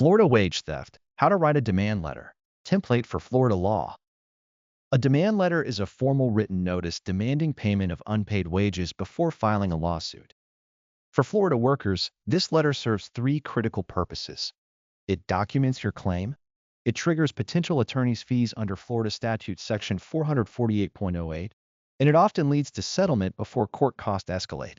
Florida wage theft, how to write a demand letter. Template for Florida law. A demand letter is a formal written notice demanding payment of unpaid wages before filing a lawsuit. For Florida workers, this letter serves three critical purposes. It documents your claim. It triggers potential attorney's fees under Florida Statute Section 448.08, and it often leads to settlement before court costs escalate.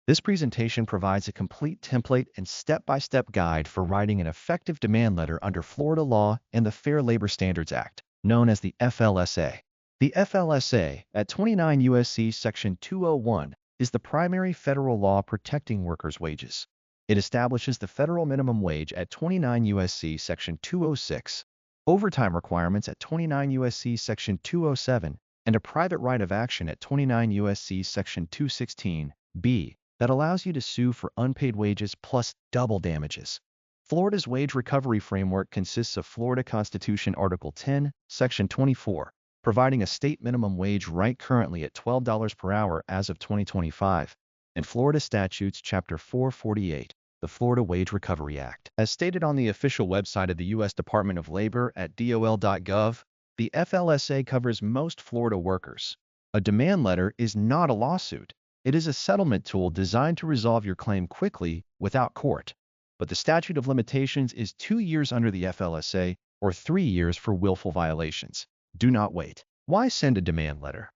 This presentation provides a complete template and step-by-step guide for writing an effective demand letter under Florida law and the Fair Labor Standards Act, known as the FLSA. The FLSA, at 29 U.S.C. Section 201, is the primary federal law protecting workers' wages. It establishes the federal minimum wage at 29 U.S.C. Section 206, overtime requirements at 29 U.S.C. Section 207, and a private right of action at 29 U.S.C. Section 216(b) that allows you to sue for unpaid wages plus double damages. Florida's wage recovery framework consists of Florida Constitution Article 10, Section 24, providing a state minimum wage right currently at $12 per hour as of 2025, and Florida Statutes Chapter 448, the Florida Wage Recovery Act. As stated on the official website of the U.S. Department of Labor at dol.gov, the FLSA covers most Florida workers. A demand letter is not a lawsuit. It is a settlement tool designed to resolve your claim quickly without court. But the statute of limitations is 2 years under the FLSA or 3 years for willful violations. Do not wait. Why send a demand letter?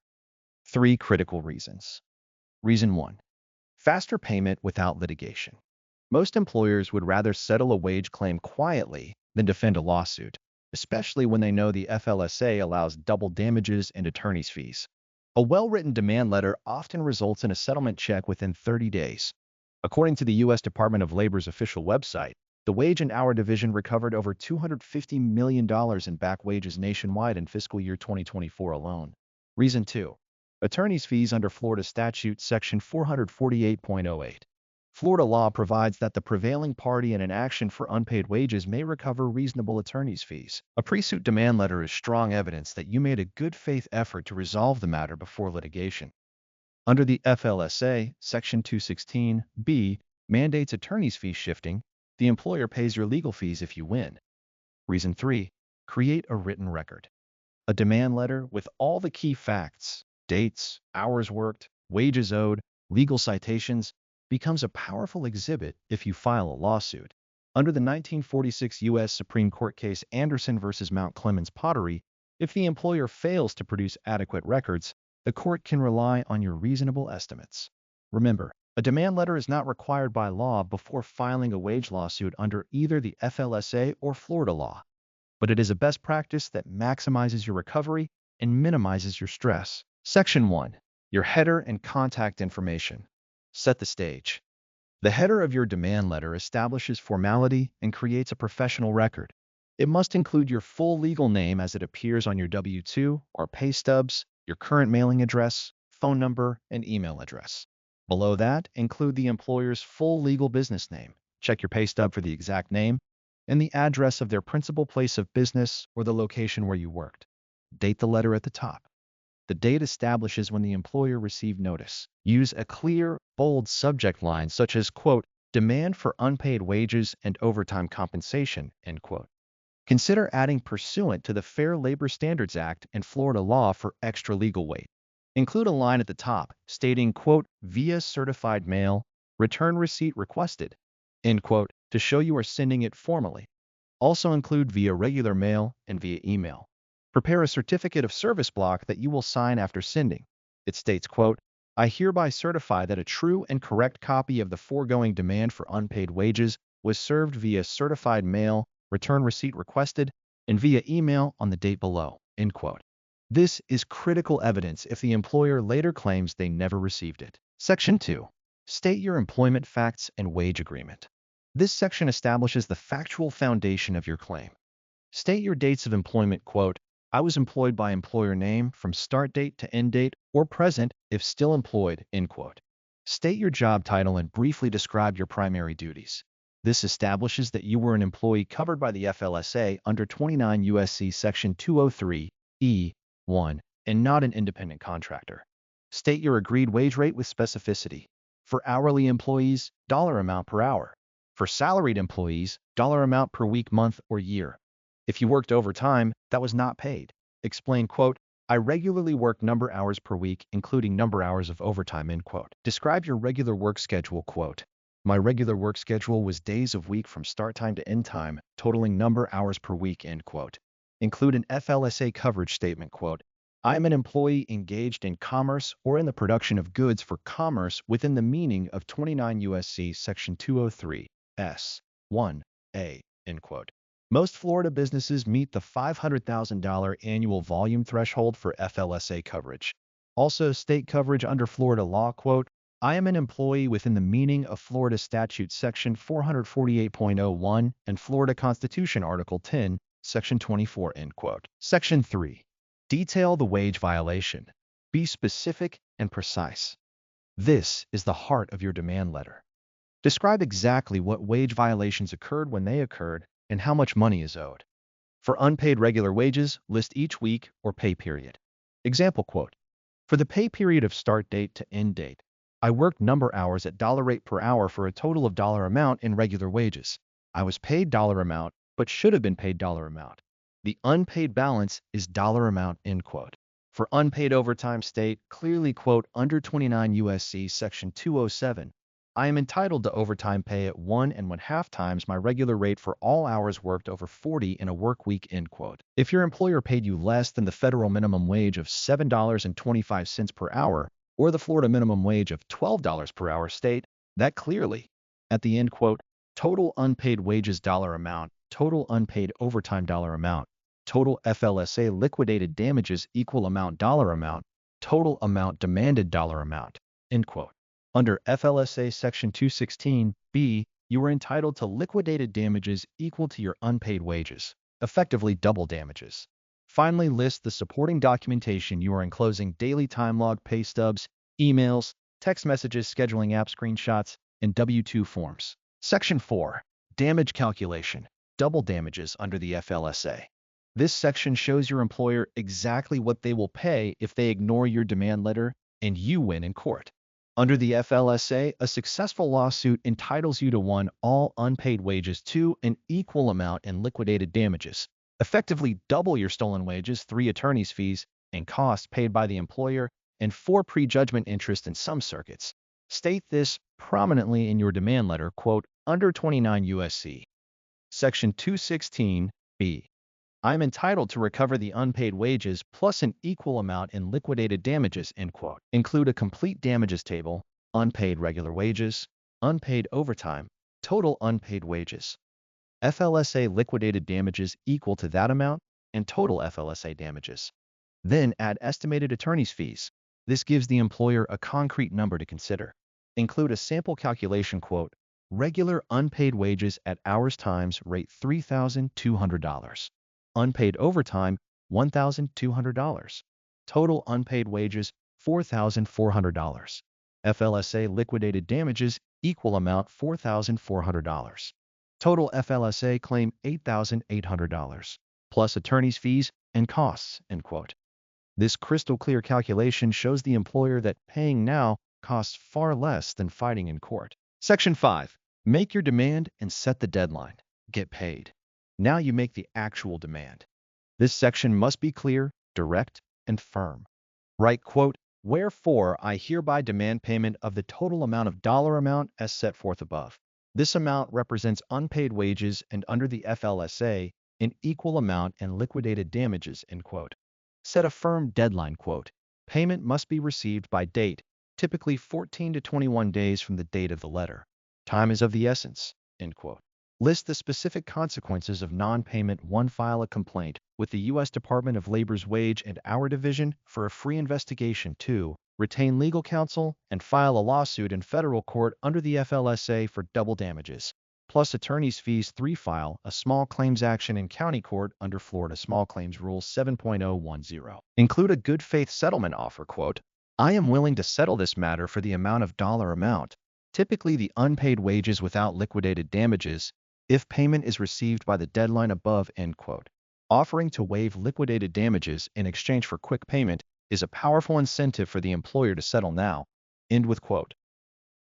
3 critical reasons. Reason 1. Faster payment without litigation. Most employers would rather settle a wage claim quietly than defend a lawsuit, especially when they know the FLSA allows double damages and attorney's fees. A well-written demand letter often results in a settlement check within 30 days. According to the U.S. Department of Labor's official website, the Wage and Hour Division recovered over $250 million in back wages nationwide in fiscal year 2024 alone. Reason 2. Attorney's fees under Florida Statute Section 448.08. Florida law provides that the prevailing party in an action for unpaid wages may recover reasonable attorney's fees. A pre-suit demand letter is strong evidence that you made a good faith effort to resolve the matter before litigation. Under the FLSA, Section 216(b) mandates attorney's fee shifting. The employer pays your legal fees if you win. Reason 3. Create a written record. A demand letter with all the key facts, dates, hours worked, wages owed, legal citations, becomes a powerful exhibit if you file a lawsuit. Under the 1946 U.S. Supreme Court case Anderson v. Mount Clemens Pottery, if the employer fails to produce adequate records, the court can rely on your reasonable estimates. Remember, a demand letter is not required by law before filing a wage lawsuit under either the FLSA or Florida law, but it is a best practice that maximizes your recovery and minimizes your stress. Section 1. Your header and contact information. Set the stage. The header of your demand letter establishes formality and creates a professional record. It must include your full legal name as it appears on your W-2 or pay stubs, your current mailing address, phone number, and email address. Below that, include the employer's full legal business name. Check your pay stub for the exact name and the address of their principal place of business or the location where you worked. Date the letter at the top. The date establishes when the employer received notice. Use a clear, bold subject line such as, quote, demand for unpaid wages and overtime compensation, end quote. Consider adding pursuant to the Fair Labor Standards Act and Florida law for extra legal weight. Include a line at the top stating, quote, via certified mail, return receipt requested, end quote, to show you are sending it formally. Also include via regular mail and via email. Prepare a certificate of service block that you will sign after sending. It states, quote, I hereby certify that a true and correct copy of the foregoing demand for unpaid wages was served via certified mail, return receipt requested, and via email on the date below, end quote. This is critical evidence if the employer later claims they never received it. Section 2. State your employment facts and wage agreement. This section establishes the factual foundation of your claim. State your dates of employment, quote, I was employed by employer name from start date to end date or present if still employed, end quote. State your job title and briefly describe your primary duties. This establishes that you were an employee covered by the FLSA under 29 U.S.C. Section 203(e)(1) and not an independent contractor. State your agreed wage rate with specificity. For hourly employees, dollar amount per hour. For salaried employees, dollar amount per week, month, or year. If you worked overtime, that was not paid. Explain, quote, I regularly work number hours per week, including number hours of overtime, end quote. Describe your regular work schedule, quote. My regular work schedule was days of week from start time to end time, totaling number hours per week, end quote. Include an FLSA coverage statement, quote. I am an employee engaged in commerce or in the production of goods for commerce within the meaning of 29 U.S.C. Section 203, S. 1A, end quote. Most Florida businesses meet the $500,000 annual volume threshold for FLSA coverage. Also, state coverage under Florida law, quote, I am an employee within the meaning of Florida Statute Section 448.01 and Florida Constitution Article 10, Section 24, end quote. Section 3. Detail the wage violation. Be specific and precise. This is the heart of your demand letter. Describe exactly what wage violations occurred, when they occurred, and how much money is owed. For unpaid regular wages, list each week or pay period. Example quote. For the pay period of start date to end date, I worked number hours at dollar rate per hour for a total of dollar amount in regular wages. I was paid dollar amount, but should have been paid dollar amount. The unpaid balance is dollar amount, end quote. For unpaid overtime, state clearly, quote, under 29 U.S.C. Section 207, I am entitled to overtime pay at 1.5 times my regular rate for all hours worked over 40 in a work week, end quote. If your employer paid you less than the federal minimum wage of $7.25 per hour or the Florida minimum wage of $12 per hour, state that clearly. At the end, quote, total unpaid wages dollar amount, total unpaid overtime dollar amount, total FLSA liquidated damages equal amount dollar amount, total amount demanded dollar amount, end quote. Under FLSA Section 216B, you are entitled to liquidated damages equal to your unpaid wages, effectively double damages. Finally, list the supporting documentation you are enclosing: daily time log, pay stubs, emails, text messages, scheduling app screenshots, and W-2 forms. Section 4. Damage calculation. Double damages under the FLSA. This section shows your employer exactly what they will pay if they ignore your demand letter and you win in court. Under the FLSA, a successful lawsuit entitles you to 1. All unpaid wages, 2. An equal amount in liquidated damages, effectively double your stolen wages, 3. Attorney's fees and costs paid by the employer, and 4. Prejudgment interest in some circuits. State this prominently in your demand letter, quote, under 29 U.S.C. Section 216B. I am entitled to recover the unpaid wages plus an equal amount in liquidated damages, end quote. Include a complete damages table: unpaid regular wages, unpaid overtime, total unpaid wages, FLSA liquidated damages equal to that amount, and total FLSA damages. Then add estimated attorney's fees. This gives the employer a concrete number to consider. Include a sample calculation, quote, regular unpaid wages at hours times rate $3,200. Unpaid overtime, $1,200. Total unpaid wages, $4,400. FLSA liquidated damages, equal amount $4,400. Total FLSA claim, $8,800. Plus attorney's fees and costs, end quote. This crystal clear calculation shows the employer that paying now costs far less than fighting in court. Section 5. Make your demand and set the deadline. Get paid. Now you make the actual demand. This section must be clear, direct, and firm. Write, quote, wherefore I hereby demand payment of the total amount of dollar amount as set forth above. This amount represents unpaid wages and under the FLSA, an equal amount and liquidated damages, end quote. Set a firm deadline, quote. Payment must be received by date, typically 14 to 21 days from the date of the letter. Time is of the essence, end quote. List the specific consequences of non-payment. 1. File a complaint with the U.S. Department of Labor's Wage and Hour Division for a free investigation. 2. Retain legal counsel and file a lawsuit in federal court under the FLSA for double damages, plus attorney's fees. 3. File a small claims action in county court under Florida Small Claims Rule 7.010. Include a good faith settlement offer, quote, I am willing to settle this matter for the amount of dollar amount, typically the unpaid wages without liquidated damages, if payment is received by the deadline above, end quote. Offering to waive liquidated damages in exchange for quick payment is a powerful incentive for the employer to settle now, end with quote.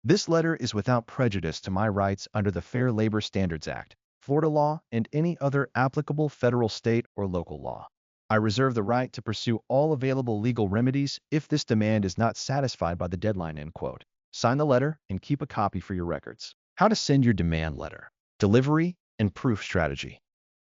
This letter is without prejudice to my rights under the Fair Labor Standards Act, Florida law, and any other applicable federal, state, or local law. I reserve the right to pursue all available legal remedies if this demand is not satisfied by the deadline." End quote. Sign the letter and keep a copy for your records. How to send your demand letter. Delivery and proof strategy.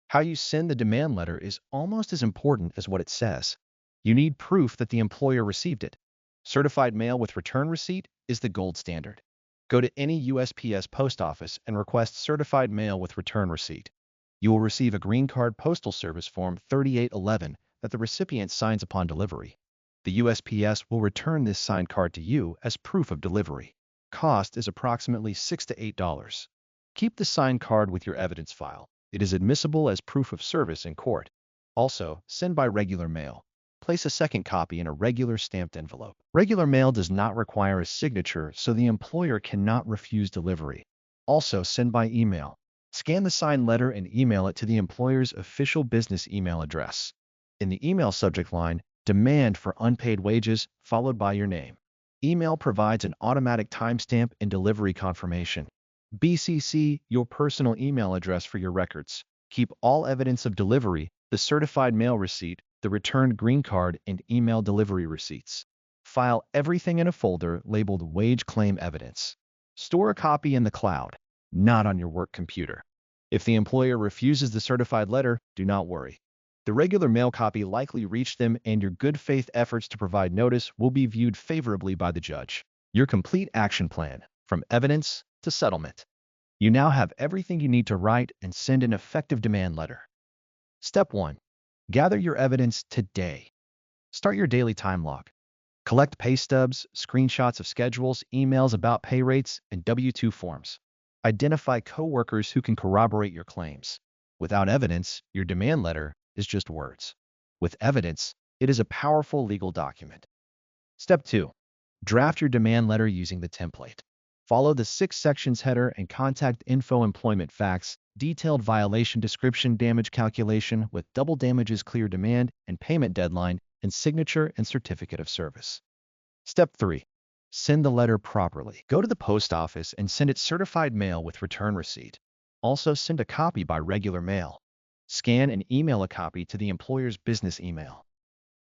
How you send the demand letter is almost as important as what it says. You need proof that the employer received it. Certified mail with return receipt is the gold standard. Go to any USPS post office and request certified mail with return receipt. You will receive a Green Card Postal Service Form 3811 that the recipient signs upon delivery. The USPS will return this signed card to you as proof of delivery. Cost is approximately $6 to $8. Keep the signed card with your evidence file. It is admissible as proof of service in court. Also, send by regular mail. Place a second copy in a regular stamped envelope. Regular mail does not require a signature, so the employer cannot refuse delivery. Also, send by email. Scan the signed letter and email it to the employer's official business email address. In the email subject line, demand for unpaid wages, followed by your name. Email provides an automatic timestamp and delivery confirmation. BCC your personal email address for your records. Keep all evidence of delivery, the certified mail receipt, the returned green card, and email delivery receipts. File everything in a folder labeled Wage Claim Evidence. Store a copy in the cloud, not on your work computer. If the employer refuses the certified letter, do not worry. The regular mail copy likely reached them, and your good faith efforts to provide notice will be viewed favorably by the judge. Your complete action plan, from evidence to settlement. You now have everything you need to write and send an effective demand letter. Step 1. Gather your evidence today. Start your daily time log. Collect pay stubs, screenshots of schedules, emails about pay rates, and W-2 forms. Identify coworkers who can corroborate your claims. Without evidence, your demand letter is just words. With evidence, it is a powerful legal document. Step 2. Draft your demand letter using the template. Follow the 6 sections header and contact info, employment facts, detailed violation description, damage calculation with double damages, clear demand and payment deadline, and signature and certificate of service. Step 3. Send the letter properly. Go to the post office and send it certified mail with return receipt. Also, send a copy by regular mail. Scan and email a copy to the employer's business email.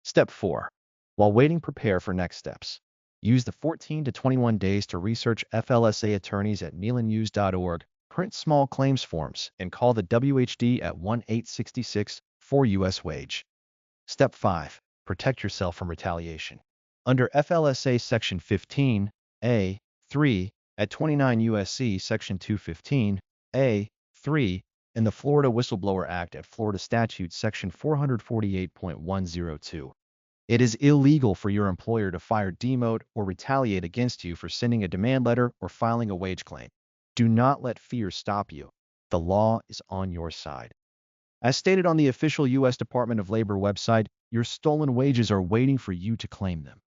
Step 4. While waiting, prepare for next steps. Use the 14 to 21 days to research FLSA attorneys at nealonnews.org, print small claims forms, and call the WHD at 1-866 4 wage. Step 5. Protect yourself from retaliation. Under FLSA Section 15A.3 at 29 U.S.C. Section 215A.3 and the Florida Whistleblower Act at Florida Statute Section 448.102. It is illegal for your employer to fire, demote, or retaliate against you for sending a demand letter or filing a wage claim. Do not let fear stop you. The law is on your side. As stated on the official U.S. Department of Labor website, your stolen wages are waiting for you to claim them.